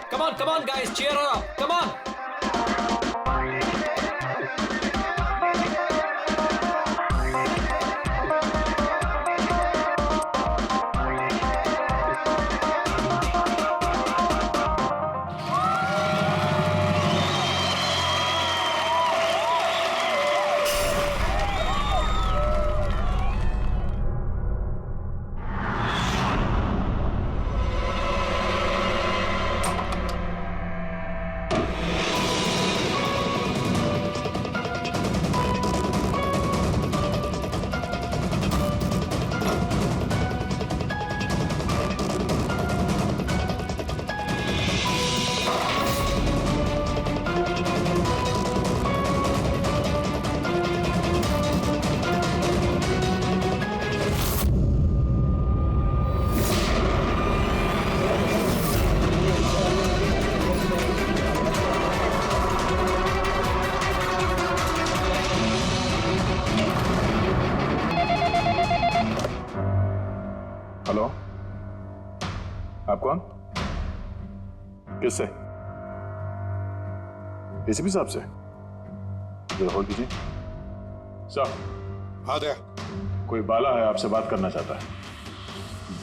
Come on, guys, cheer her up. Come on. Hello, आप कौन? किससे? एसीपी साहब से? जरा होल्ड कीजिए। सर। हाँ दया। कोई बाला है, आपसे बात करना चाहता है।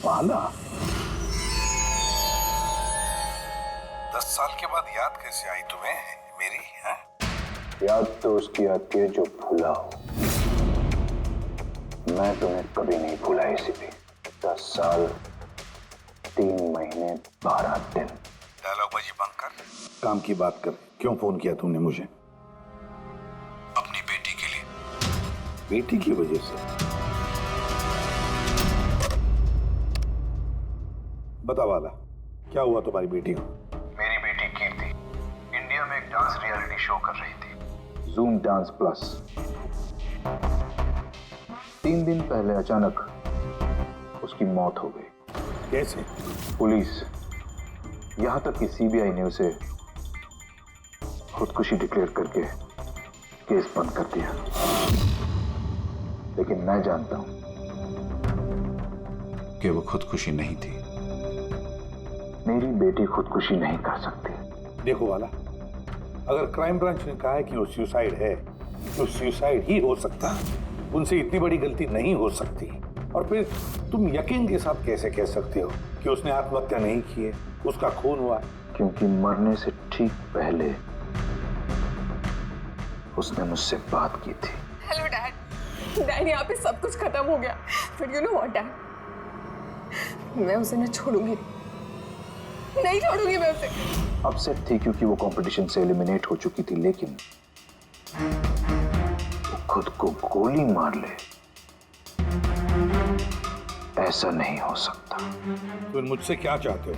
बाला? 10 साल के बाद याद कैसे आई तुम्हें मेरी? है? याद तो उसकी आती है जो भूला हो। मैं तुम्हें कभी नहीं भूला एसीपी। 10 साल 3 महीने 12 दिन। डायलॉगबाजी बंद कर, काम की बात कर। क्यों फोन किया तुमने मुझे? अपनी बेटी के लिए। बेटी की वजह से? बता वाला, क्या हुआ तुम्हारी बेटी को? मेरी बेटी कीर्ति इंडिया में एक डांस रियलिटी शो कर रही थी, जूम डांस प्लस। 3 दिन पहले अचानक उसकी मौत हो गई। कैसे? पुलिस, यहां तक कि सीबीआई ने उसे खुदकुशी डिक्लेयर करके केस बंद कर दिया। लेकिन मैं जानता हूं कि वो खुदकुशी नहीं थी। मेरी बेटी खुदकुशी नहीं कर सकती। देखो वाला, अगर क्राइम ब्रांच ने कहा है कि वो सुसाइड है तो सुसाइड ही हो सकता। उनसे इतनी बड़ी गलती नहीं हो सकती। और फिर तुम यकीन के साथ कैसे कह सकते हो कि उसने आत्महत्या नहीं की है, उसका खून हुआ है? क्योंकि मरने से ठीक पहले उसने मुझसे बात की थी। Hello dad. डैड, यहाँ पे सब कुछ खत्म हो गया। फिर यू नो व्हाट डैड, मैं उसे न छोड़ूंगी, नहीं छोड़ूंगी मैं उसे। अपसेट थी क्योंकि वो कंपटीशन से एलिमिनेट हो चुकी थी, लेकिन वो खुद को गोली मार ले, ऐसा नहीं हो सकता। तुम मुझसे क्या चाहते हो?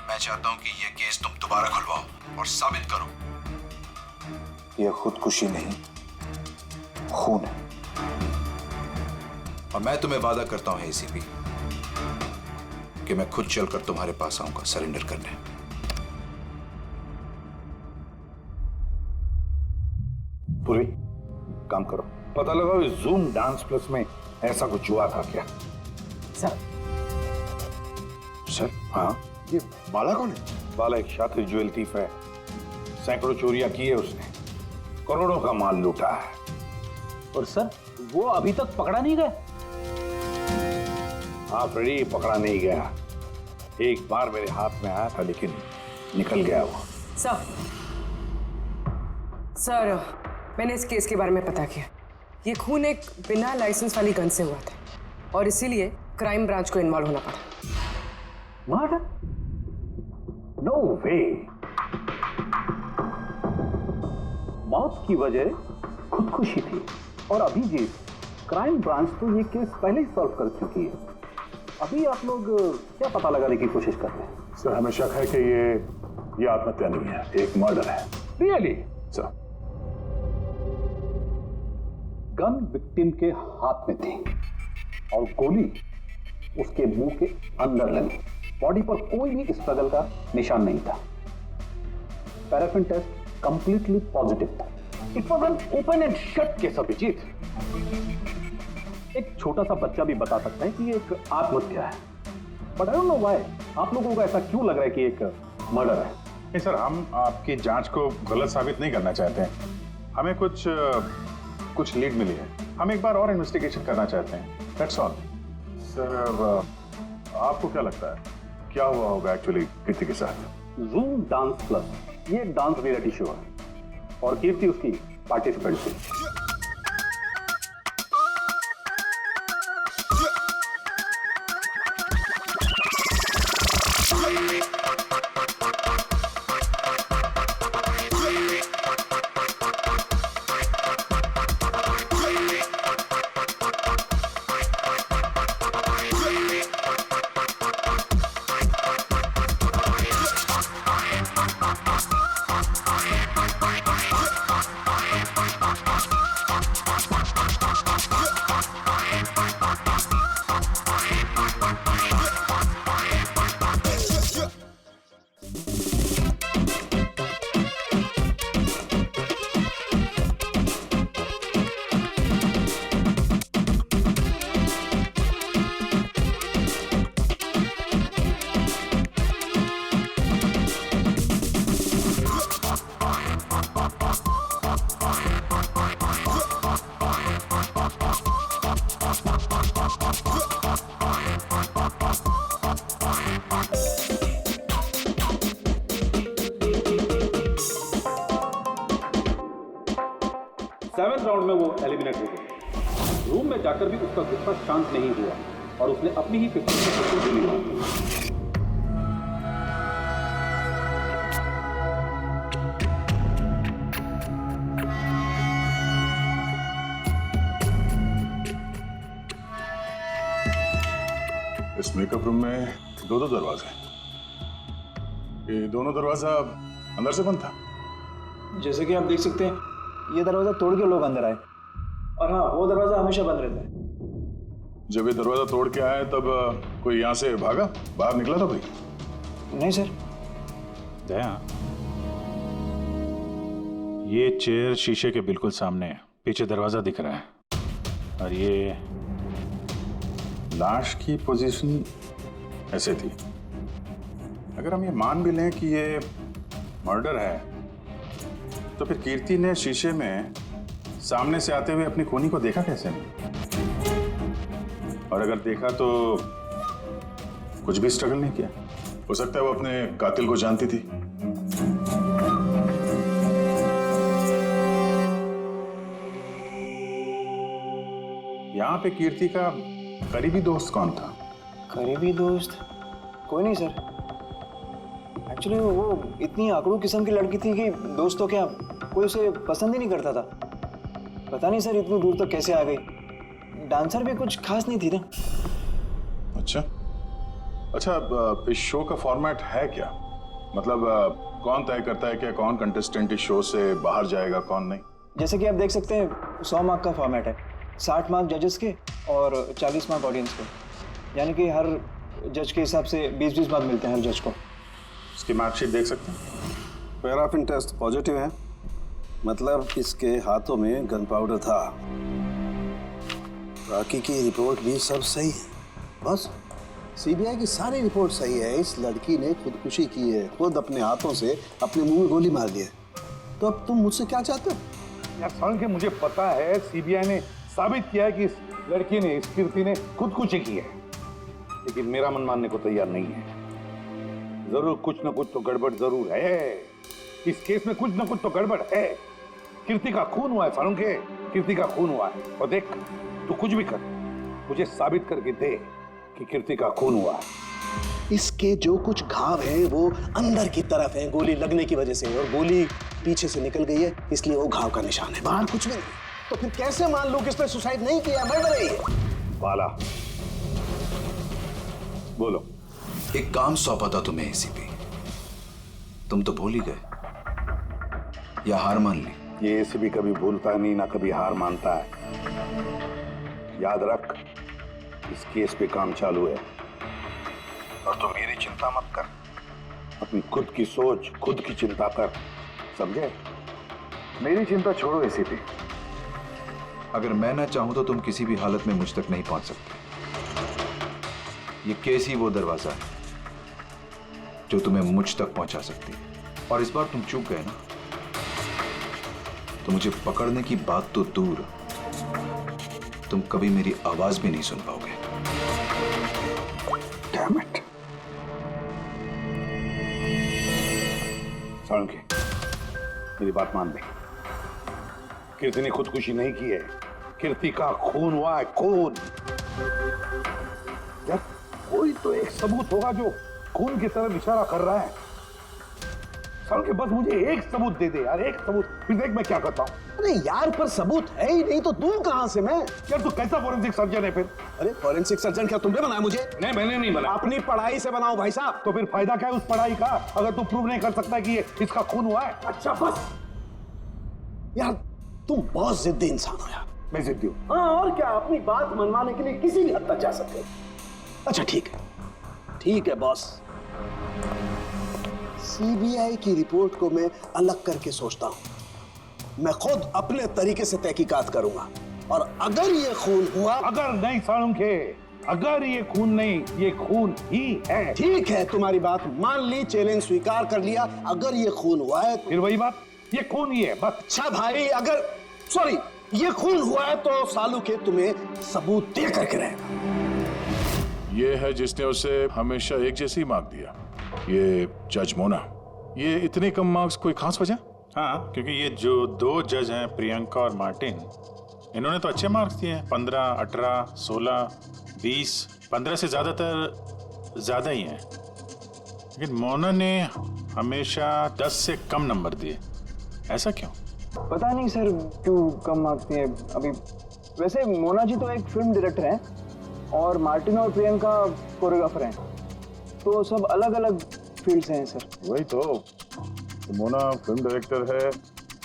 मैं चाहता हूं कि ये केस तुम दोबारा खुलवाओ और साबित करो यह खुदकुशी नहीं, खून है। और मैं तुम्हें वादा करता हूं एसीपी कि मैं खुद चलकर तुम्हारे पास आऊंगा सरेंडर करने। पूरी काम करो, पता लगाओ इस जूम डांस प्लस में ऐसा कुछ हुआ था क्या? सर। सर? हाँ, ये बाला कौन है? बाला एक शातिर ज्वेल थीफ है। सैकड़ों चोरियां की है उसने, करोड़ों का माल लूटा है। और सर, वो अभी तक पकड़ा नहीं गया? हाँ फ्रेडी, पकड़ा नहीं गया। एक बार मेरे हाथ में आया था लेकिन निकल गया वो। सर, मैंने इस केस के बारे में पता किया। ये खून एक बिना लाइसेंस वाली गन से हुआ था और इसीलिए क्राइम ब्रांच को इन्वॉल्व होना पड़ा। मर्डर? नो वे। मौत की वजह खुदकुशी थी और अभिजीत, क्राइम ब्रांच तो ये केस पहले ही सॉल्व कर चुकी है। अभी आप लोग क्या पता लगाने की कोशिश कर रहे हैं? सर, हमें शक है कि ये आत्महत्या नहीं है, एक मर्डर है। रियली? सर, गन विक्टिम के हाथ में थी और गोली उसके मुंह के अंदर लगी। बॉडी पर कोई भी स्ट्रगल का निशान नहीं था। पैराफिन टेस्ट कंप्लीटली पॉजिटिव था। It was an open and shut case Abhijeet. एक छोटा सा बच्चा भी बता सकता है कि ये एक आत्महत्या है। But I don't know why आप लोगों को ऐसा क्यों लग रहा है कि एक मर्डर है। नहीं सर, हम आपकी जांच को गलत साबित नहीं करना चाहते हैं। हमें कुछ लीड मिली है, हम एक बार और इन्वेस्टिगेशन करना चाहते हैं, दैट्स ऑल। सर आपको क्या लगता है क्या हुआ होगा एक्चुअली कीर्ति के साथ? जूम डांस प्लस ये एक डांस रियलिटी शो है और कीर्ति उसकी पार्टिसिपेंट थी। सेवेंथ राउंड में वो एलिमिनेट हो गई। रूम में जाकर भी उसका गुस्सा शांत नहीं हुआ और उसने अपनी ही 50% गोली मारी। इस मेकअप रूम में दो दरवाजे हैं। ये दोनों दरवाजा अंदर से बंद था। जैसे कि आप देख सकते हैं ये दरवाजा तोड़ के लोग अंदर आए, और हाँ वो दरवाजा हमेशा बंद रहता है। जब ये दरवाजा तोड़ के आए तब कोई यहाँ से भागा, बाहर निकला था कोई? नहीं सर। दया, ये चेयर शीशे के बिल्कुल सामने है, पीछे दरवाजा दिख रहा है, और ये लाश की पोजीशन ऐसे थी। अगर हम ये मान भी लें कि ये मर्डर है, तो फिर कीर्ति ने शीशे में सामने से आते हुए अपनी खूनी को देखा कैसे नहीं? और अगर देखा तो कुछ भी स्ट्रगल नहीं किया। हो सकता है वो अपने कातिल को जानती थी। यहां पे कीर्ति का करीबी दोस्त कौन था? करीबी दोस्त कोई नहीं सर। एक्चुअली वो इतनी आकड़ू किस्म की लड़की थी कि दोस्त तो क्या कोई उसे पसंद ही नहीं करता था। पता नहीं सर इतनी दूर तक कैसे आ गई। डांसर भी कुछ खास नहीं थी ना। अच्छा, इस शो का फॉर्मेट है क्या? मतलब कौन तय करता है कि कौन कंटेस्टेंट इस शो से बाहर जाएगा, कौन नहीं? जैसे कि आप देख सकते हैं 100 मार्क का फॉर्मेट है, 60 मार्क जजेस के और 40 मार्क ऑडियंस के। यानी कि हर जज के हिसाब से 20-20 मार्क मिलते हैं हर जज को। इसकी मार्कशीट देख सकते हैं। पैराफिन टेस्ट पॉजिटिव है, मतलब इसके हाथों में गन पाउडर था। बाकी की रिपोर्ट भी सब सही है। बस सीबीआई की सारी रिपोर्ट सही है। इस लड़की ने खुदकुशी की है, खुद अपने हाथों से अपने मुंह में गोली मार दी है। तो अब तुम मुझसे क्या चाहते हो? यार सारण के मुझे पता है सीबीआई ने साबित किया है कि इस लड़की ने, इस कीर्ति ने खुदकुशी की है, लेकिन मेरा मन मानने को तैयार नहीं है। जरूर कुछ न कुछ तो गड़बड़ जरूर है। इस केस में कुछ न कुछ तो गड़बड़ है। कीर्ति का खून हुआ है सारण के, कीर्ति का खून हुआ है। और देख तू कुछ भी कर, मुझे साबित करके दे कि कीर्ति का खून हुआ है। इसके जो कुछ घाव हैं वो अंदर की तरफ है, गोली लगने की वजह से, और गोली पीछे से निकल गई है, इसलिए वो घाव का निशान है, बाहर कुछ भी नहीं। तो फिर कैसे मान लूं कि इसने सुसाइड नहीं किया, मर्डर है? बाला बोलो। एक काम सौंपा था तुम्हें एसीपी, तुम तो भूल ही गए या हार मान ली? ये एसीपी कभी भूलता नहीं, ना कभी हार मानता है। याद रख, इस केस पे काम चालू है और तू मेरी चिंता मत कर, अपनी खुद की सोच, खुद की चिंता कर, समझे? मेरी चिंता छोड़ो एसीपी। अगर मैं ना चाहूं तो तुम किसी भी हालत में मुझ तक नहीं पहुंच सकते। ये केस ही वो दरवाजा है जो तुम्हें मुझ तक पहुंचा सकती है। और इस बार तुम चूक गए ना, तो मुझे पकड़ने की बात तो दूर, तुम कभी मेरी आवाज भी नहीं सुन पाओगे। Damn it. साळुंखे, मेरी बात मान ले। कीर्ति ने खुदकुशी नहीं की है, कीर्ति का खून हुआ है, खून। यार कोई तो एक सबूत होगा जो खून की तरफ इशारा कर रहा है। साळुंखे बस मुझे एक सबूत दे दे यार, एक सबूत, फिर देख मैं क्या करता हूँ। अरे यार, पर सबूत है ही नहीं तो दूं कहां से मैं? यार तू कैसा फोरेंसिक सर्जन है फिर? अरे फॉरेंसिक सर्जन क्या तुमने बनाया मुझे? नहीं, मैंने नहीं बनाया। अपनी पढ़ाई से बनाओ भाई साहब। तो फिर फायदा क्या है उस पढ़ाई का, अगर तू प्रूव नहीं कर सकता कि ये इसका खून हुआ है? अच्छा बस यार, तुम बहुत जिद्दी इंसान हो यार। मैं जिद्दी हूँ? हाँ, और क्या, अपनी बात मनवाने के लिए किसी भी हद तक जा सकते हो। अच्छा ठीक है, ठीक है बॉस। सीबीआई की रिपोर्ट को मैं अलग करके सोचता हूं। मैं खुद अपने तरीके से तहकीकात करूंगा, और अगर ये खून हुआ। अगर नहीं साळुंखे, अगर ये खून नहीं, ये खून ही है। ठीक है, तुम्हारी बात मान ली, चैलेंज स्वीकार कर लिया। अगर ये खून हुआ है फिर वही बात, ये खून ही है बस। अच्छा भाई, अगर सॉरी ये खून हुआ है तो सालू के तुम्हें सबूत दे करके रहेगा। ये है जिसने उसे हमेशा एक जैसी मार्क दिया, ये जज मोना। ये इतने कम मार्क्स कोई खास वजह? हाँ, क्योंकि ये जो दो जज हैं, प्रियंका और मार्टिन, इन्होंने तो अच्छे मार्क्स दिए हैं, 15, 18, 16, 20, 15 से ज्यादातर ज्यादा ही हैं। लेकिन मोना ने हमेशा 10 से कम नंबर दिए, ऐसा क्यों? पता नहीं सर क्यों कम मार्क्स दिए अभी। वैसे मोना जी तो एक फिल्म डायरेक्टर हैं और मार्टिन और प्रियंका कोरियोग्राफर हैं, तो सब अलग अलग फील्ड से हैं सर। वही तो मोना फिल्म डायरेक्टर है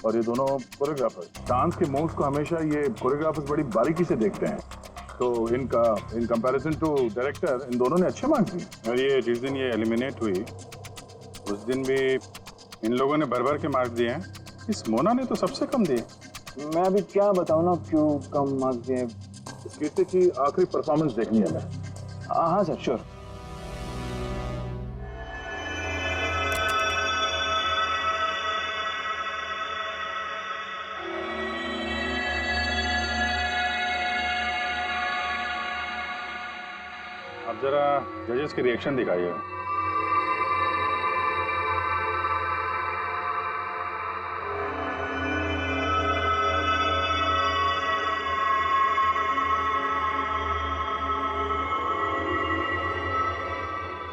और ये दोनों कोरियोग्राफर। डांस के मूव्स को हमेशा ये कोरियोग्राफर्स बड़ी बारीकी से देखते हैं, तो इन कंपैरिजन टू डायरेक्टर इन दोनों ने अच्छे मार्क्स दिए। और ये जिस दिन ये एलिमिनेट हुई उस दिन भी इन लोगों ने भर भर के मार्क्स दिए हैं, इस मोना ने तो सबसे कम दिए। मैं अभी क्या बताऊं ना क्यों कम मार्क्स दिए। कीर्ति की आखिरी परफॉर्मेंस देखनी है मैं। हाँ सर, श्योर। अब जरा जजेस के रिएक्शन दिखाइए।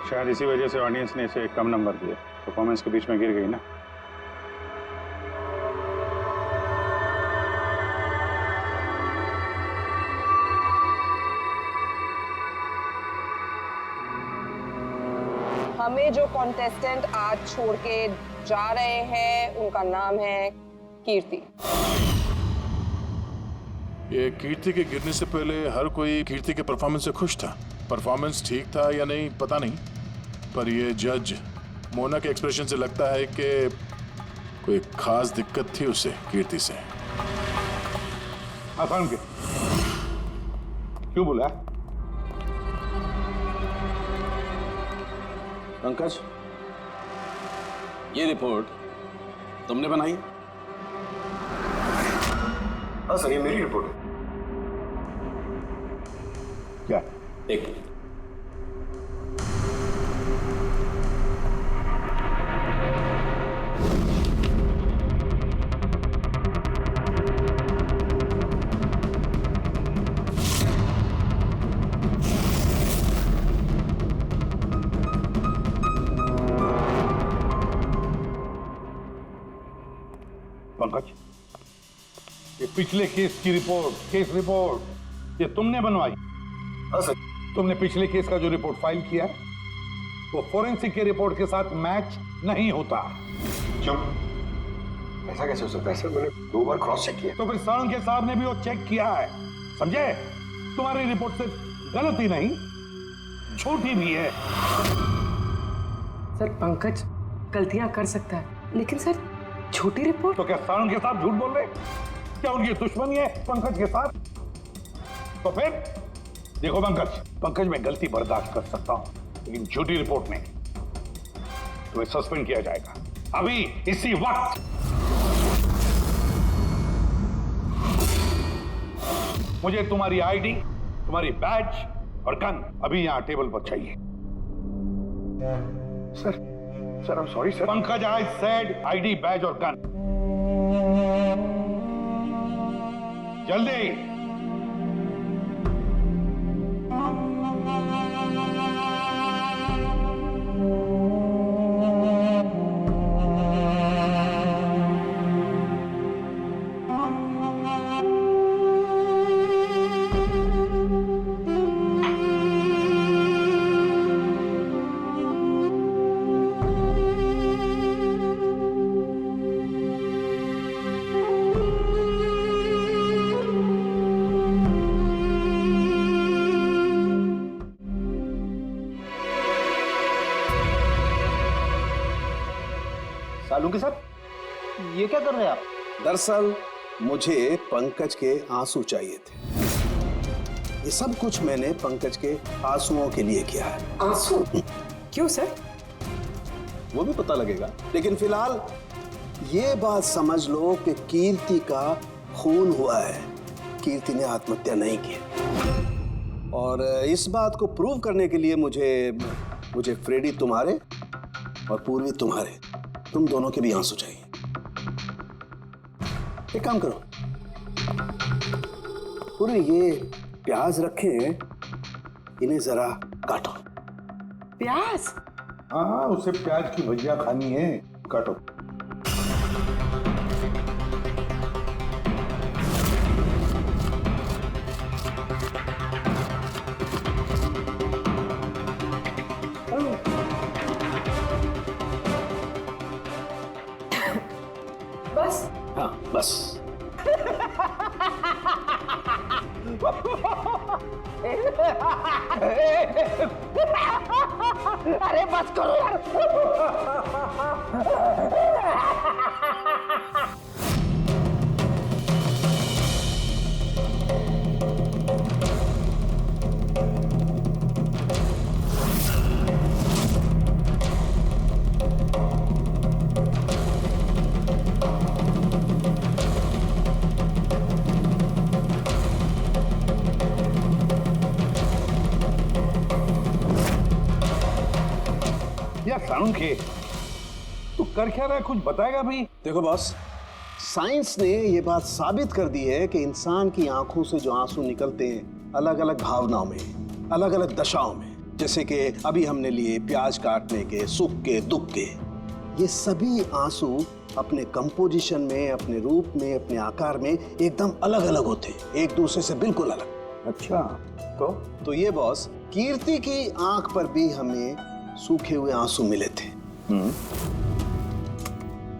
शायद इसी वजह से ऑडियंस ने इसे कम नंबर दिए, परफॉर्मेंस के बीच में गिर गई ना। हमें जो कॉन्टेस्टेंट आज छोड़ के जा रहे हैं उनका नाम है कीर्ति। ये कीर्ति के गिरने से पहले हर कोई कीर्ति के परफॉर्मेंस से खुश था। परफॉर्मेंस ठीक था या नहीं पता नहीं, पर ये जज मोना के एक्सप्रेशन से लगता है कि कोई खास दिक्कत थी उसे कीर्ति से। आसान के क्यों बोला? पंकज, ये रिपोर्ट तुमने बनाई? हाँ सर, ये मेरी रिपोर्ट है। क्या? एक मिनट। पंकज, ये पिछले केस की रिपोर्ट, केस रिपोर्ट ये तुमने बनवाई? हाँ सर। तुमने पिछले केस का जो रिपोर्ट फाइल किया है वो फोरेंसिक के रिपोर्ट के साथ मैच नहीं होता। क्यों? ऐसा कैसे हो सकता है सर? मैंने 2 बार क्रॉस चेक किया। तो फिर साळुंखे साहब ने भी वो चेक किया है, समझे? तुम्हारी रिपोर्ट सिर्फ गलत ही नहीं, झूठी भी है। सर पंकज गलतियां कर सकता है, लेकिन सर छोटी रिपोर्ट। तो क्या साळुंखे साहब झूठ बोल रहे? क्या उनकी दुश्मनी है पंकज के साथ? तो फिर देखो पंकज मैं गलती बर्दाश्त कर सकता हूं, लेकिन झूठी रिपोर्ट में तुम्हें सस्पेंड किया जाएगा। अभी इसी वक्त। मुझे तुम्हारी आईडी, तुम्हारी बैज और गन अभी यहां टेबल पर चाहिए। Sir I am sorry sir. Pankaj, I said ID, badge और गन। जल्दी। सालुंके साहब, ये क्या कर रहे हैं आप? दरअसल मुझे पंकज के आंसू चाहिए थे। ये सब कुछ मैंने पंकज के आंसुओं के लिए किया है। आंसू? क्यों सर? वो भी पता लगेगा, लेकिन फिलहाल ये बात समझ लो कि कीर्ति का खून हुआ है। कीर्ति ने आत्महत्या नहीं की। और इस बात को प्रूव करने के लिए मुझे फ्रेडी तुम्हारे और पूर्वी तुम्हारे, तुम दोनों के भी आंसू चाहिए। एक काम करो, पूरे ये प्याज रखे हैं, इन्हें जरा काटो। प्याज? हाँ, उसे प्याज की भजिया खानी है, काटो। बस? हाँ बस। अरे बस करो यार। सालुंके, तू कर क्या रहा है, कुछ बताएगा भी? देखो बॉस, साइंस ने ये बात साबित कर दी है कि इंसान की आंखों से जो आंसू निकलते हैं अलग अलग भावनाओं में, अलग अलग दशाओं में, जैसे कि अभी हमने लिए प्याज काटने के, सुख के, दुख के, ये सभी आंसू अपने कंपोजिशन में, अपने रूप में, अपने आकार में एकदम अलग अलग होते हैं, एक दूसरे से बिल्कुल अलग। अच्छा, तो ये बॉस, कीर्ति की आंख पर भी हमें सूखे हुए आंसू मिले थे।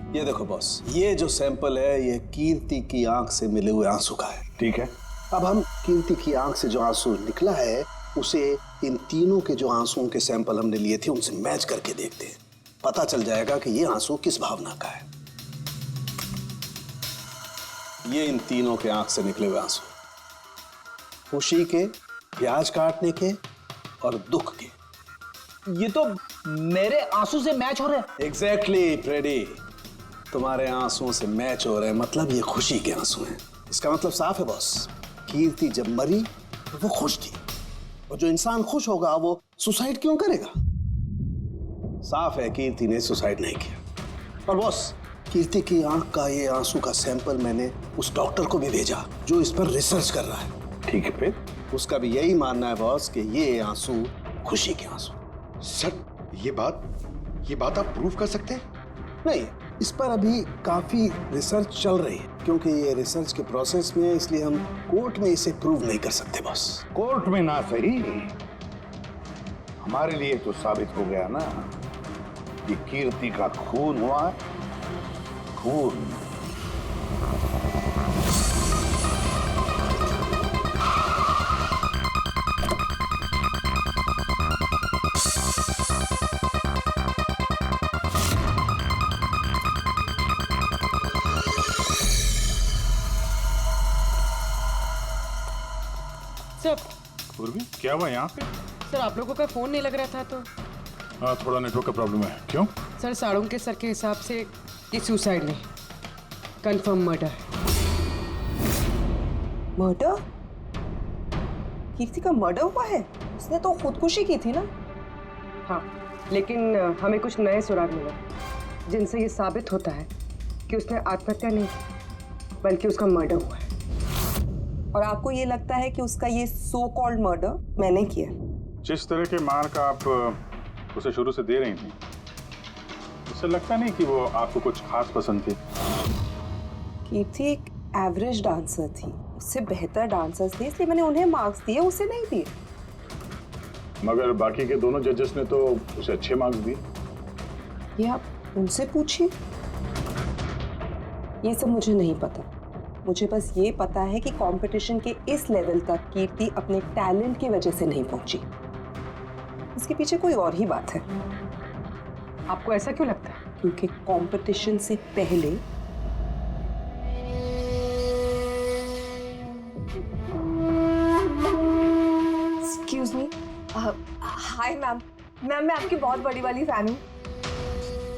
ये देखो बॉस, ये जो सैंपल है ये कीर्ति की आंख से मिले हुए आंसू का है। ठीक है। अब हम कीर्ति की आंख से जो आंसू निकला है उसे इन तीनों के जो आंसुओं के सैंपल हमने लिए थे उनसे मैच करके देखते हैं, पता चल जाएगा कि ये आंसू किस भावना का है। ये इन तीनों के आंख से निकले हुए आंसू, खुशी के, प्याज काटने के और दुख के। ये तो मेरे आंसू से मैच हो रहे हैं। एग्जैक्टली फ्रेडी, तुम्हारे आंसुओं से मैच हो रहे हैं, मतलब ये खुशी के आंसू हैं। इसका मतलब साफ है बॉस, कीर्ति जब मरी तो वो खुश थी, और जो इंसान खुश होगा वो सुसाइड क्यों करेगा? साफ है कीर्ति ने सुसाइड नहीं किया। और बॉस, कीर्ति की आंख का ये आंसू का सैंपल मैंने उस डॉक्टर को भी भेजा जो इस पर रिसर्च कर रहा है। ठीक है, फिर उसका भी यही मानना है बॉस कि ये आंसू खुशी के आंसू। सर, ये बात आप प्रूव कर सकते हैं? नहीं, इस पर अभी काफी रिसर्च चल रही है, क्योंकि ये रिसर्च के प्रोसेस में है, इसलिए हम कोर्ट में इसे प्रूव नहीं कर सकते बॉस। कोर्ट में ना सही, हमारे लिए तो साबित हो गया ना कि कीर्ति का खून हुआ है। खून। पूर्वी, क्या हुआ यहाँ पे? सर, आप लोगों का फोन नहीं लग रहा था तो। हाँ, थोड़ा नेटवर्क का प्रॉब्लम है। क्यों? सर साड़ोंके सर के हिसाब से ये सुसाइड नहीं, कंफर्म मर्डर है। मर्डर? कीर्ति का मर्डर हुआ है? उसने तो खुदकुशी की थी ना? हाँ, लेकिन हमें कुछ नए सुराग मिले जिनसे ये साबित होता है कि उसने आत्महत्या नहीं की बल्कि उसका मर्डर हुआ है। और आपको ये लगता है कि उसका ये सो कॉल्ड मर्डर मैंने किया? जिस तरह के मार्क आप उसे शुरू से दे रही थी, उससे लगता नहीं कि वो आपको कुछ खास पसंद थी। कीर्ति एक एवरेज डांसर थी, उससे बेहतर डांसर्स थे, इसलिए मैंने उन्हें मार्क्स दिए, उसे नहीं दिए। मगर बाकी के दोनों जजेस ने तो उसे अच्छे मार्क्स दिए। ये आप उनसे पूछिए, ये सब मुझे नहीं पता। मुझे बस ये पता है कि कंपटीशन के इस लेवल तक कीर्ति अपने टैलेंट की वजह से नहीं पहुंची। इसके पीछे कोई और ही बात है। आपको ऐसा क्यों लगता है? क्योंकि कंपटीशन से पहले एक्सक्यूज मी, हाय मैम। मैं आपकी बहुत बड़ी वाली फैन हूँ।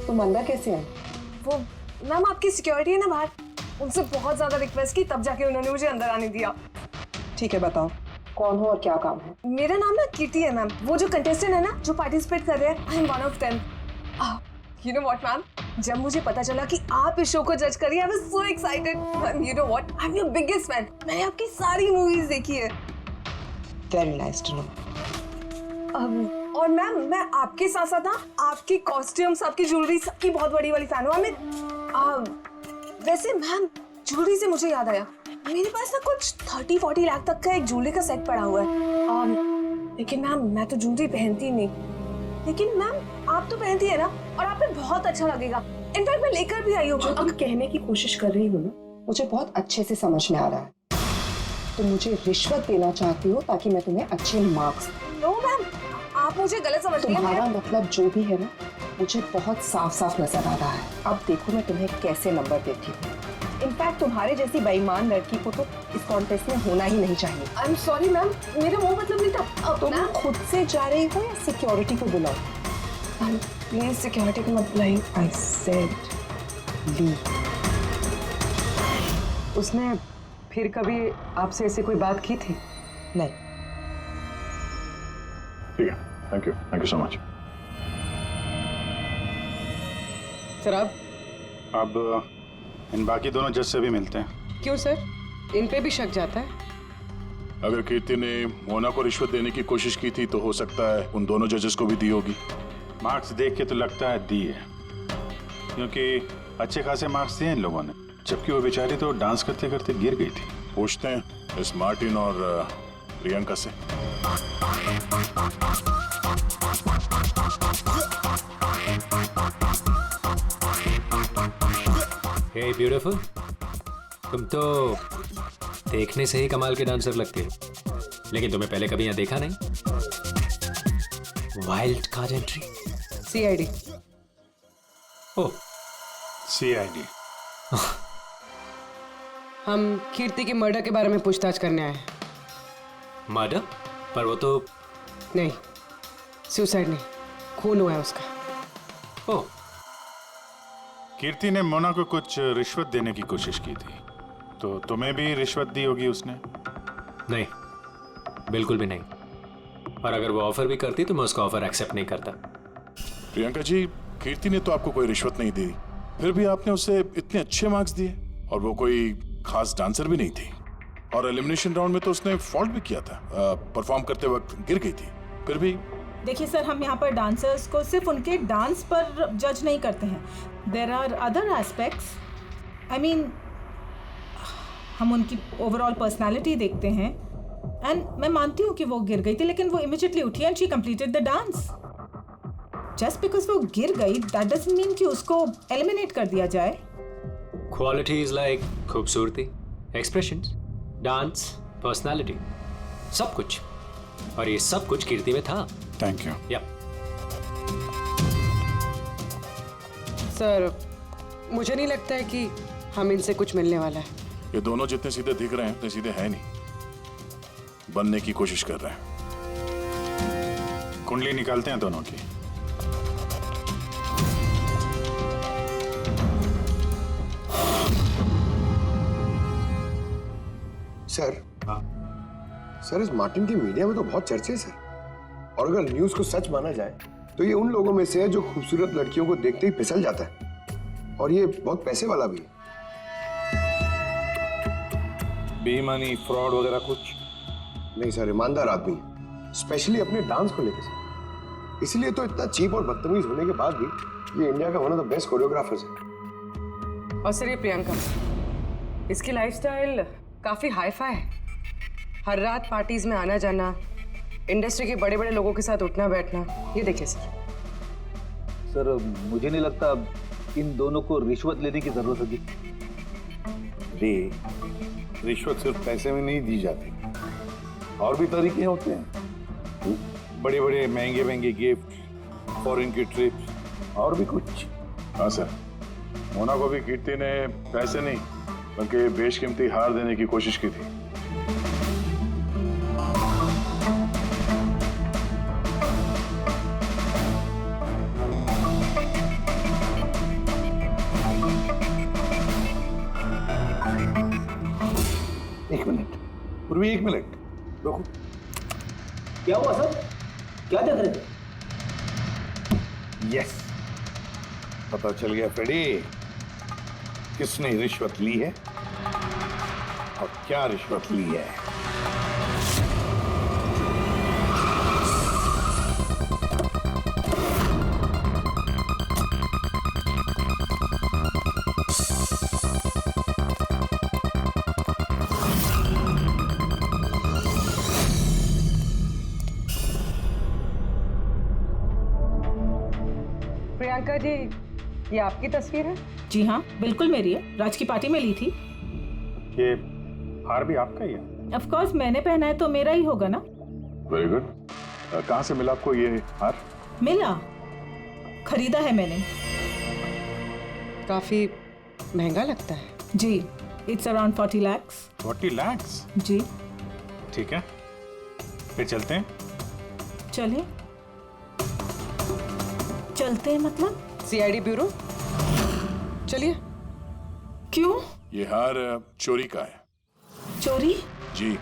तुम अंदर कैसे आए? वो मैम आपकी सिक्योरिटी है ना बाहर, उनसे बहुत ज्यादा रिक्वेस्ट की, तब जाके उन्होंने मुझे अंदर आने दिया। ठीक है, बताओ कौन हो और क्या काम है? मेरा नाम ना कीर्ति है मैम। वो जो कंटेस्टेंट है ना जो पार्टिसिपेट कर रहे हैं, I am one of them. You know what ma'am, जब मुझे पता चला कि आप इस शो को जज करिए, I was so excited. You know what, I am your biggest fan. मैंने आपकी सारी मूवीज देखी है। Very nice to know. और मैम मैं आपके साथ साथ ना आपकी कॉस्ट्यूम्स, आपकी ज्वेलरी, सबकी बहुत बड़ी वाली फैन हूँ। वैसे मैम ज्वेलरी से मुझे याद आया, मेरे पास ना कुछ 30-40 लाख तक का एक ज्वेलरी का सेट पड़ा हुआ है। लेकिन मैम मैं तो ज्वेलरी पहनती नहीं। लेकिन मैम आप तो पहनती है ना, और आप पे बहुत अच्छा लगेगा। इनफैक्ट मैं लेकर भी आई हूँ। जो तुम कहने की कोशिश कर रही हो ना, मुझे बहुत अच्छे से समझ में आ रहा है। तुम मुझे रिश्वत देना चाहती हो ताकि मैं तुम्हें अच्छे मार्क्स। नो मैम, आप मुझे गलत समझ रही हो। तुम्हारा मतलब जो भी है ना, मुझे बहुत साफ साफ नजर आ रहा है। अब देखो मैं तुम्हें कैसे नंबर देती हूँ। इनफैक्ट तुम्हारे जैसी बेईमान लड़की को तो इस कॉन्टेस्ट में होना ही नहीं चाहिए। आई एम सॉरी मैम, मेरा वो मतलब नहीं था। तुम खुद से जा रही हो या सिक्योरिटी को बुलाओ? प्लीज सिक्योरिटी को मत बुलाइए। I said leave. उसने फिर कभी आपसे ऐसी कोई बात की थी? नहीं। ठीक है, thank you so much. Sir अब इन बाकी दोनों जज से भी मिलते हैं। क्यों सर, इन पे भी शक जाता है? अगर कीर्ति ने मोना को रिश्वत देने की कोशिश की थी तो हो सकता है उन दोनों जजेस को भी दी होगी। मार्क्स देख के तो लगता है दी है, क्योंकि अच्छे खासे मार्क्स दिए इन लोगों ने, जबकि वो बेचारी तो डांस करते करते गिर गई थी। पूछते हैं इस मार्टिन और प्रियंका से। हे ब्यूटीफुल, तुम तो देखने से ही कमाल के डांसर लगती हो, लेकिन तुम्हें पहले कभी यहाँ देखा नहीं। Wild card entry, CID। ओह, CID। हम कीर्ति के मर्डर के बारे में पूछताछ करने आए हैं। मर्डर? पर वो तो नहीं, सुसाइड नहीं, खून हुआ है उसका। ओह, कीर्ति ने मोना को कुछ रिश्वत देने की कोशिश की थी, तो तुम्हें भी रिश्वत दी होगी उसने? नहीं, बिल्कुल भी नहीं। और अगर वो ऑफर भी करती तो मैं उसका ऑफर एक्सेप्ट नहीं करता। प्रियंका जी, कीर्ति ने तो आपको कोई रिश्वत नहीं दी, फिर भी आपने उसे इतने अच्छे मार्क्स दिए, और वो कोई खास डांसर भी नहीं थी, और एलिमिनेशन राउंड में तो उसने फॉल्ट भी किया था, परफॉर्म करते वक्त गिर गई थी। फिर भी देखिए सर, हम यहाँ पर डांसर्स को सिर्फ उनके डांस पर जज नहीं करते हैं। There are other aspects, I mean हम उनकी ओवरऑल पर्सनालिटी देखते हैं। एंड मैं मानती हूँ कि वो गिर गई थी, लेकिन वो इमीडिएटली उठी and she completed the dance. Just because वो गिर गई दैट डजंट मीन कि उसको एलिमिनेट कर दिया जाए। क्वालिटीज लाइक खूबसूरती, एक्सप्रेशंस, डांस, पर्सनालिटी, सब कुछ, और ये सब कुछ कीर्ति में था। Thank you. या सर, मुझे नहीं लगता है कि हम इनसे कुछ मिलने वाला है। ये दोनों जितने सीधे दिख रहे हैं उतने सीधे हैं नहीं, बनने की कोशिश कर रहे हैं। कुंडली निकालते हैं दोनों की। सर, सर इस मार्टिन की मीडिया में तो बहुत चर्चे हैं सर, और अगर न्यूज को सच माना जाए तो ये उन लोगों में से है जो खूबसूरत लड़कियों को देखते ही फिसल जाता है, और ये बहुत पैसे वाला भी है। बेईमानी, फ्रॉड वगैरह कुछ नहीं सर, ईमानदार आदमी है, स्पेशली अपने डांस को लेकर सर। इसलिए तो इतना चीप और बदतमीज होने के बाद भी ये इंडिया का one of the best choreographers है। और सर ये प्रियंका, इसकी लाइफस्टाइल काफी हाई फाई है। हर रात पार्टीज में आना जाना, इंडस्ट्री के बड़े बड़े लोगों के साथ उठना बैठना, ये देखिए सर मुझे नहीं लगता इन दोनों को रिश्वत लेने की जरूरत होगी। रिश्वत सिर्फ पैसे में नहीं दी जाती, और भी तरीके होते हैं, बड़े बड़े महंगे महंगे गिफ्ट, फॉरेन की ट्रिप्स, और भी कुछ। हाँ सर, मोना को भी कीर्ति ने पैसे नहीं बल्कि बेशकीमती हार देने की कोशिश की थी। एक मिनट पूर्वी, एक मिनट रुको। क्या हुआ सर? क्या देख रहे थे? यस, पता चल गया फ्रेडी, किसने रिश्वत ली है और क्या रिश्वत ली है। प्रियंका जी, ये आपकी तस्वीर है? जी हाँ, बिल्कुल मेरी है। राज की पार्टी में ली थी। ये हार भी आपका ही है? ऑफ कोर्स, मैंने पहना है तो मेरा ही होगा ना। Very good. कहाँ से मिला आपको ये हार? मिला, खरीदा है मैंने। काफी महंगा लगता है। जी, इट्स अराउंड 40 lakhs। 40 lakhs? जी। ठीक है, फिर चलते हैं। चले चलते हैं मतलब? CID bureau. चलिए। क्यों? ये हार चोरी का है। चोरी? जी।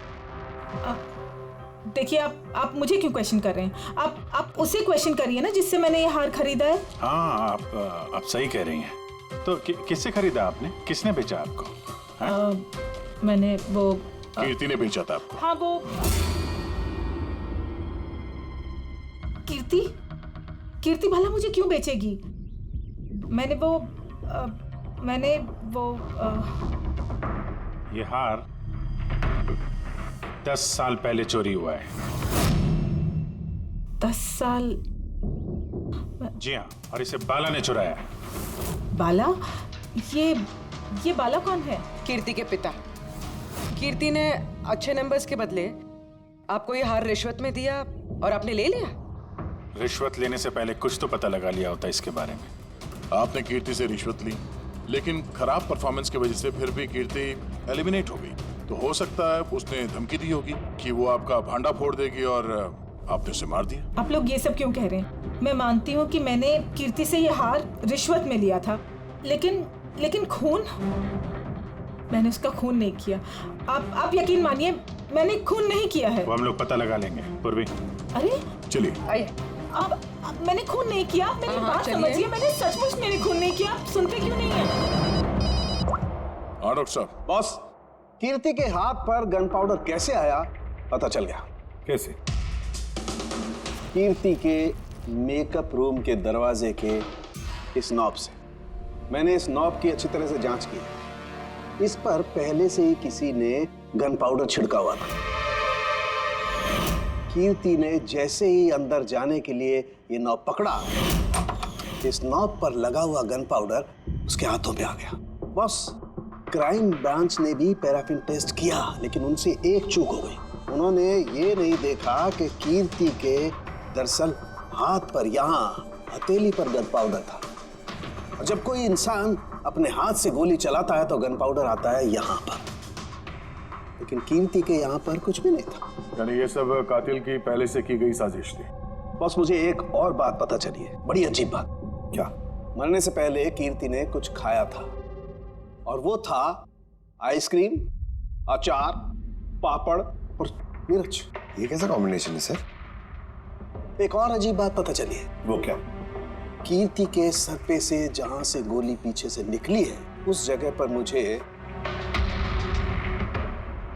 देखिए, आप मुझे क्यों क्वेश्चन कर रहे हैं? आप उसे क्वेश्चन करिए ना जिससे मैंने ये हार खरीदा है। हाँ, आप सही कह रही हैं। तो किससे खरीदा आपने? किसने बेचा आपको? मैंने वो कीर्ति ने बेचा था आपको। हाँ, वो कीर्ति भला मुझे क्यों बेचेगी? मैंने वो ये हार 10 साल पहले चोरी हुआ है। 10 साल? जी हाँ, और इसे बाला ने चुराया है। बाला? ये बाला कौन है? कीर्ति के पिता। कीर्ति ने अच्छे नंबर्स के बदले आपको ये हार रिश्वत में दिया और आपने ले लिया। रिश्वत लेने से पहले कुछ तो पता लगा लिया होता इसके बारे में। आपने कीर्ति से रिश्वत ली, लेकिन खराब परफॉर्मेंस की वजह से फिर भी कीर्ति एलिमिनेट हो गई। तो हो सकता है उसने धमकी दी होगी कि वो आपका भांडा फोड़ देगी और आपने उसे मार दिया। आप लोग ये सब क्यों कह रहे हैं? मैं मानती हूँ कि मैंने कीर्ति से ये हार रिश्वत में लिया था, लेकिन खून? मैंने उसका खून नहीं किया। आप यकीन मानिए, मैंने खून नहीं किया है। वो हम लोग पता लगा लेंगे। पूर्वी, अरे चलिए। आइए। अब मैंने खून नहीं किया। मेरी बात समझिए, मैंने सचमुच मैंने खून नहीं किया। सुनते क्यों नहीं है? हाँ डॉक्टर साहब। बॉस, कीर्ति के हाथ पर गन पाउडर कैसे आया पता चल गया। कैसे? कीर्ति के मेकअप रूम के दरवाजे के इस नॉब से। मैंने इस नॉब की अच्छी तरह से जांच की। इस पर पहले से ही किसी ने गन पाउडर छिड़का हुआ था। कीर्ति ने जैसे ही अंदर जाने के लिए ये नॉब पकड़ा, इस नॉब पर लगा हुआ गन पाउडर उसके हाथों पे आ गया। बस क्राइम ब्रांच ने भी पैराफिन टेस्ट किया, लेकिन उनसे एक चूक हो गई। उन्होंने ये नहीं देखा कि कीर्ति के दरअसल हाथ पर यहाँ हथेली पर गन पाउडर था। और जब कोई इंसान अपने हाथ से गोली चलाता है तो गन पाउडर आता है यहाँ पर, लेकिन कीर्ति के यहाँ पर कुछ भी नहीं था। यानी ये सब कातिल की पहले से की गई साजिश थी। बस मुझे एक और बात पता चली है, बड़ी अजीब बात। क्या? मरने से पहले कीर्ति ने कुछ खाया था, और वो था आइसक्रीम, अचार पापड़ और मिर्च। ये कैसा कॉम्बिनेशन है सर? एक और अजीब बात पता चली है। वो क्या? कीर्ति के सर पे से जहां से गोली पीछे से निकली है, उस जगह पर मुझे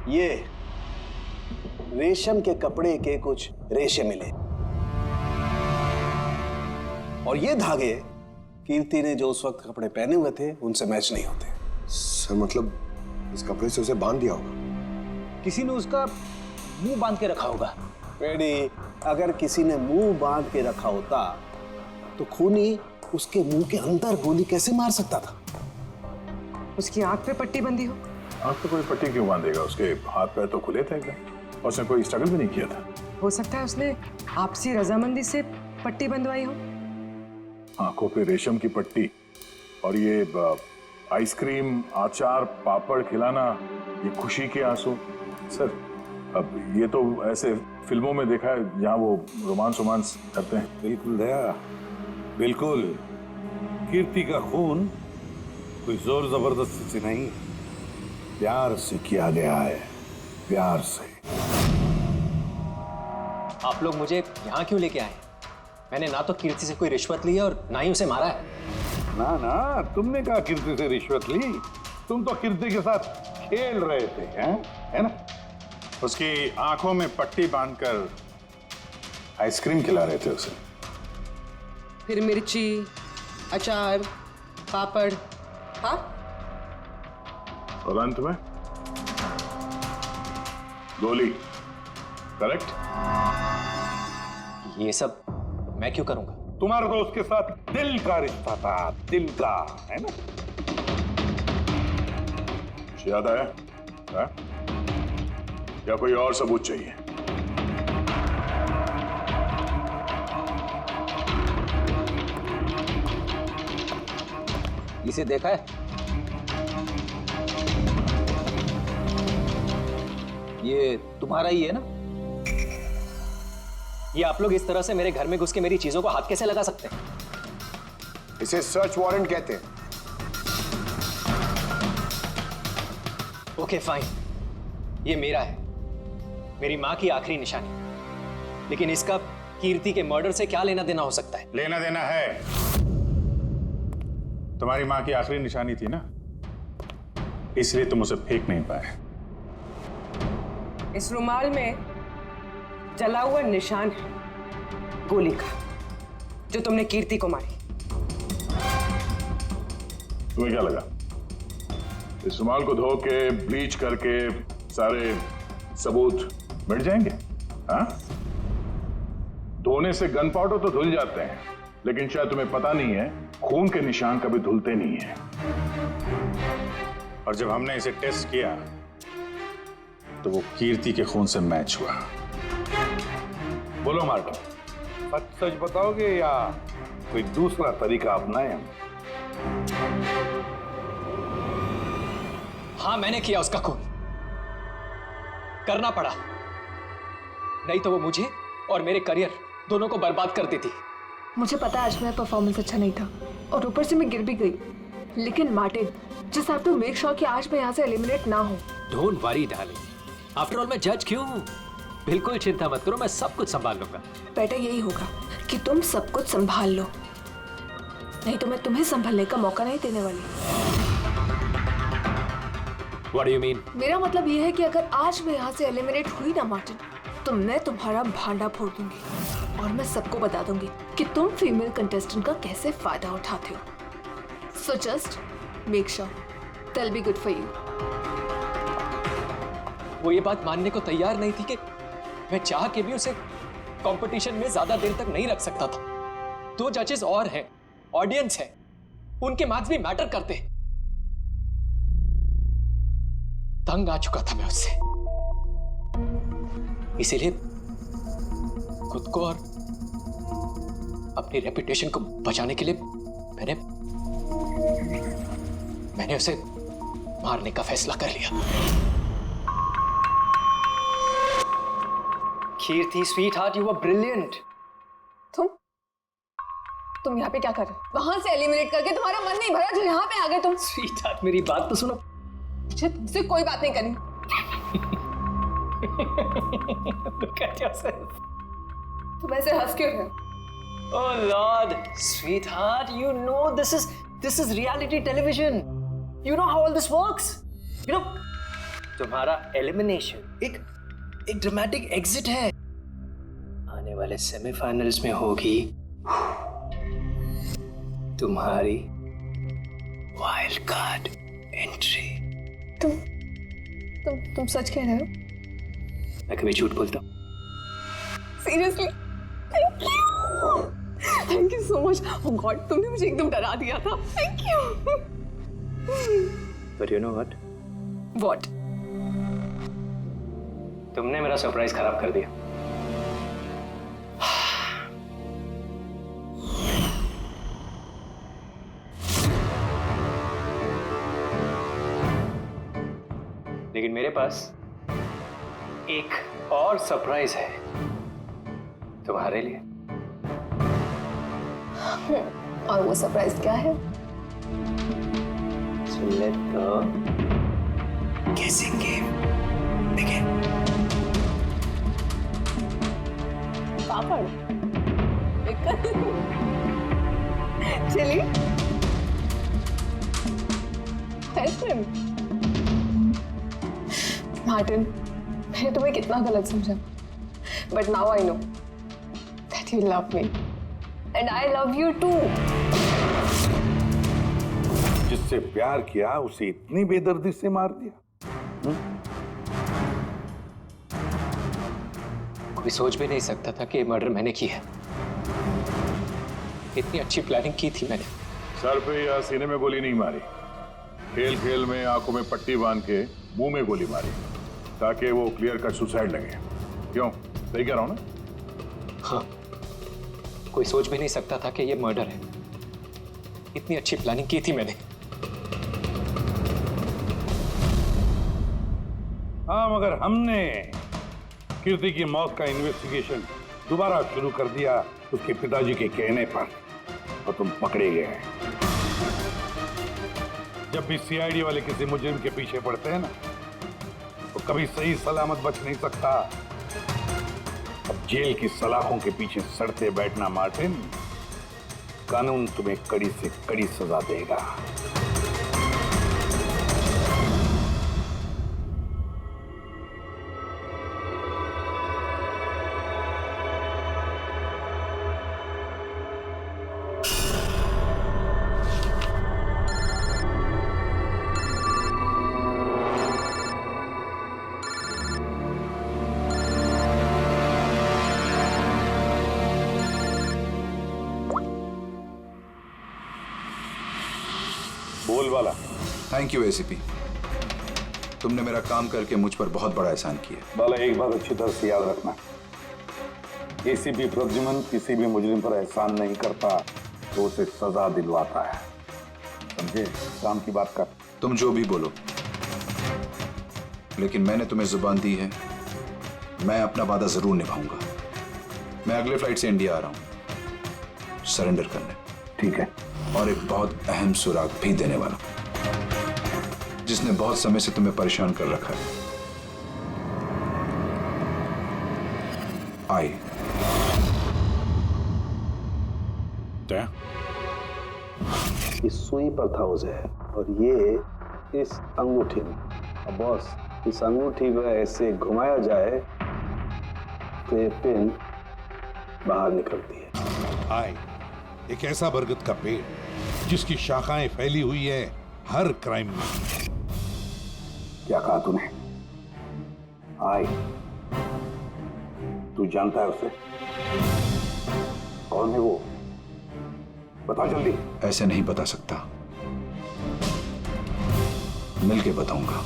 ये रेशम के कपड़े के कुछ रेशे मिले, और ये धागे कीर्ति ने जो उस वक्त कपड़े पहने हुए थे उनसे मैच नहीं होते। सर मतलब इस कपड़े से उसे बांध दिया होगा। किसी ने उसका मुंह बांध के रखा होगा। रेडी, अगर किसी ने मुंह बांध के रखा होता तो खूनी उसके मुंह के अंदर गोली कैसे मार सकता था? उसकी आंख पे पट्टी बंधी हो। आंख पे कोई पट्टी क्यों बांधेगा? उसके हाथ पैर तो खुले थे एकदम, उसने कोई स्ट्रगल भी नहीं किया था। हो सकता है उसने आपसी रजामंदी से पट्टी बंधवाई हो। आंखों पे रेशम की पट्टी और ये आइसक्रीम, अचार, पापड़ खिलाना, ये खुशी के आंसू। सर अब ये तो ऐसे फिल्मों में देखा है जहां वो रोमांस करते हैं। बिल्कुल दया, बिल्कुल। कीर्ति का खून कोई जोर जबरदस्ती से नहीं, प्यार से किया गया है, प्यार से। आप लोग मुझे यहाँ क्यों लेके आए? मैंने ना तो कीर्ति से कोई रिश्वत ली है और ना ही उसे मारा है। ना ना, तुमने कहा कीर्ति से रिश्वत ली? तुम तो कीर्ति के साथ खेल रहे थे, हैं? है ना? उसकी आंखों में पट्टी बांधकर आइसक्रीम खिला रहे थे उसे। फिर मिर्ची, अचार, पापड़, हाँ? और अंत में गोली। करेक्ट? ये सब मैं क्यों करूंगा? तुम्हारा तो उसके साथ दिल का रिश्ता था, दिल का, है ना? याद आया? है? या कोई और सबूत चाहिए? इसे देखा है? ये तुम्हारा ही है ना? ये आप लोग इस तरह से मेरे घर में घुस के मेरी चीजों को हाथ कैसे लगा सकते हैं? इसे सर्च वारंट कहते हैं। ओके फाइन, ये मेरा है, मेरी माँ की आखिरी निशानी। लेकिन इसका कीर्ति के मर्डर से क्या लेना देना हो सकता है? लेना देना है। तुम्हारी माँ की आखिरी निशानी थी ना, इसलिए तुम उसे फेंक नहीं पाए। इस रुमाल में जला हुआ निशान है गोली का, जो तुमने कीर्ति को मारी। तुम्हें क्या लगा इस रुमाल को धो के ब्लीच करके सारे सबूत मिट जाएंगे? हाँ? धोने से गन पाउडर तो धुल जाते हैं, लेकिन शायद तुम्हें पता नहीं है खून के निशान कभी धुलते नहीं है। और जब हमने इसे टेस्ट किया तो वो कीर्ति के खून से मैच हुआ। बोलो मार्टिन, सच सच बताओगे या कोई दूसरा तरीका अपनाएं? हाँ, मैंने किया उसका खून, करना पड़ा, नहीं तो वो मुझे और मेरे करियर दोनों को बर्बाद कर देती। मुझे पता है आज मेरा परफॉर्मेंस अच्छा नहीं था और ऊपर से मैं गिर भी गई, लेकिन Martin, just have to make sure कि आज मैं यहाँ से एलिमिनेट ना हूँ। Don't worry darling, after all मैं जज क्यों हूँ? बिल्कुल चिंता मत करो, मैं सब कुछ संभाल लूंगा। बेटा यही होगा कि तुम सब कुछ संभाल लो, नहीं तो मैं तुम्हें संभालने का मौका नहीं देने वाली। What do you mean? मेरा मतलब ये है कि अगर आज मैं यहाँ से एलिमिनेट हुई ना मार्टिन, तो मैं तुम्हारा भांडा फोड़ दूंगी और मैं सबको बता दूंगी कि तुम फीमेल कंटेस्टेंट का कैसे फायदा उठाते हो। So just make sure that'll be good for you. वो ये बात मानने को तैयार नहीं थी कि मैं चाह के भी उसे कंपटीशन में ज्यादा देर तक नहीं रख सकता था। 2 जजेस और हैं, ऑडियंस है, उनके मार्क्स भी मैटर करते हैं। तंग आ चुका था मैं उससे, इसीलिए खुद को और अपनी रेपुटेशन को बचाने के लिए मैंने उसे मारने का फैसला कर लिया। कीर्ति स्वीटहार्ट, यू वर ब्रिलियंट। तुम यहाँ पे क्या कर रहे हो? वहां से एलिमिनेट करके तुम्हारा मन नहीं भरा जो यहाँ पे आ गए तुम? स्वीटहार्ट, मेरी बात तो सुनो। मुझे तुमसे कोई बात नहीं करनी। Look at yourself. तुम ऐसे हंस क्यों रहे हो? Oh Lord, sweetheart, you know this is reality television. You know how all this works. You know, तुम्हारा एलिमिनेशन एक ड्रामेटिक एग्जिट है। आने वाले सेमीफाइनल्स में होगी तुम्हारी वाइल्ड कार्ड एंट्री। तुम सच कह रहे हो? मैं कभी झूठ बोलता हूँ? Seriously? Thank you so much. Oh God, तुमने मुझे एकदम डरा दिया था। Thank you. But you know what? What? तुमने मेरा सरप्राइज खराब कर दिया। लेकिन मेरे पास एक और सरप्राइज है तुम्हारे लिए। और वो सरप्राइज क्या है? So let the guessing game begin. Papad, chilli, ice cream. Martin, मैंने तुम्हें कितना गलत समझा, but now I know that you love me and I love you too. जिससे प्यार किया उसे इतनी बेदर्दी से मार दिया। कोई सोच भी नहीं सकता था कि ये मर्डर मैंने किया है। इतनी अच्छी प्लानिंग की थी मैंने। सर पे या सीने में गोली नहीं मारी, खेल खेल में आंखों में पट्टी बांध के मुंह में गोली मारी ताकि वो क्लियर कट सुसाइड लगे। क्यों, सही कह रहा हूं ना? हाँ, कोई सोच भी नहीं सकता था कि ये मर्डर है। इतनी अच्छी प्लानिंग की थी मैंने। हाँ, मगर हमने कीर्ति की मौत का इन्वेस्टिगेशन दोबारा शुरू कर दिया उसके पिताजी के कहने पर, और तुम पकड़े गए हैं। जब भी सीआईडी वाले किसी मुजरिम के पीछे पड़ते हैं ना, तो कभी सही सलामत बच नहीं सकता। अब जेल की सलाखों के पीछे सड़ते बैठना मार्टिन, कानून तुम्हें कड़ी से कड़ी सजा देगा। बोल वाला। थैंक यू एसीपी, तुमने मेरा काम करके मुझ पर बहुत बड़ा एहसान किया। बाला, एक बात अच्छी तरह से याद रखना, एसीपी प्रद्युमन किसी भी मुजरिम पर एहसान नहीं करता तो उसे सजा दिलवाता है, समझे? काम की बात कर। तुम जो भी बोलो, लेकिन मैंने तुम्हें जुबान दी है, मैं अपना वादा जरूर निभाऊंगा। मैं अगले फ्लाइट से इंडिया आ रहा हूं सरेंडर करने। ठीक है। और एक बहुत अहम सुराग भी देने वाला, जिसने बहुत समय से तुम्हें परेशान कर रखा है। आई ये सुई पर था उसे, और ये इस अंगूठी में। अब बॉस, इस अंगूठी को ऐसे घुमाया जाए तो ये पिन बाहर निकलती है। आई एक ऐसा बरगद का पेड़ जिसकी शाखाएं फैली हुई है हर क्राइम में। क्या कहा तूने? आई, तू जानता है उसे? कौन है वो? बता जल्दी। ऐसे नहीं बता सकता, मिलके बताऊंगा।